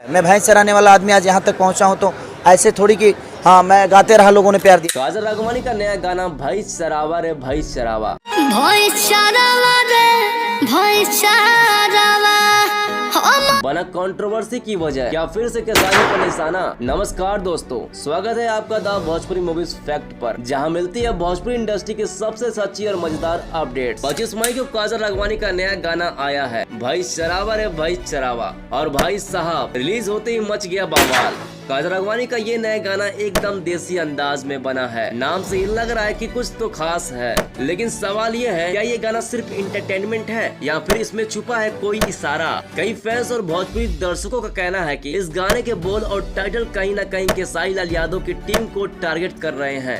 मैं भैंस चराने वाला आदमी आज यहाँ तक पहुँचा हूँ तो ऐसे थोड़ी कि हाँ मैं गाते रहा, लोगों ने प्यार दिया। काजल राघवानी का नया गाना भाई शराबा रे भाई शराबा। भाई शराबा रे भाई शराबा बना कंट्रोवर्सी की वजह, क्या फिर से किसानी पर निशाना। नमस्कार दोस्तों, स्वागत है आपका द भोजपुरी मूवीज फैक्ट पर, जहां मिलती है भोजपुरी इंडस्ट्री की सबसे सच्ची और मजेदार अपडेट। 25 मई को काजल राघवानी का नया गाना आया है भाई शराबा रे भाई शराबा, और भाई साहब रिलीज होते ही मच गया बवाल। काजल राघवानी का ये नया गाना एकदम देसी अंदाज में बना है। नाम से ही लग रहा है कि कुछ तो खास है, लेकिन सवाल ये है क्या ये गाना सिर्फ इंटरटेनमेंट है या फिर इसमें छुपा है कोई इशारा। कई फैंस और भोजपुरी दर्शकों का कहना है कि इस गाने के बोल और टाइटल कहीं न कहीं खेसारी लाल यादव की टीम को टारगेट कर रहे हैं।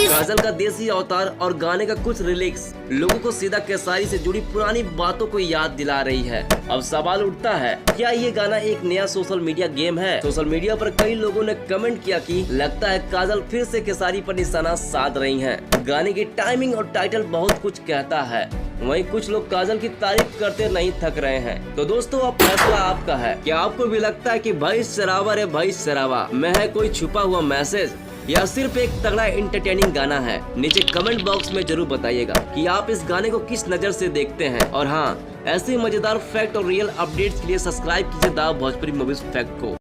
काजल का देसी अवतार और गाने का कुछ लिरिक्स लोगों को सीधा खेसारी से जुड़ी पुरानी बातों को याद दिला रही है। अब सवाल उठता है, क्या ये गाना एक नया सोशल मीडिया गेम है। सोशल मीडिया पर कई लोगों ने कमेंट किया कि लगता है काजल फिर से खेसारी पर निशाना साध रही हैं। गाने की टाइमिंग और टाइटल बहुत कुछ कहता है। वहीं कुछ लोग काजल की तारीफ करते नहीं थक रहे हैं। तो दोस्तों अब फैसला आपका है, क्या आपको भी लगता है कि भाई शराबा रे भाई शराबा में है कोई छुपा हुआ मैसेज या सिर्फ एक तगड़ा एंटरटेनिंग गाना है। नीचे कमेंट बॉक्स में जरूर बताइएगा कि आप इस गाने को किस नजर से देखते हैं। और हाँ, ऐसे मजेदार फैक्ट और रियल अपडेट्स के लिए सब्सक्राइब कीजिए द भोजपुरी मूवीज फैक्ट को।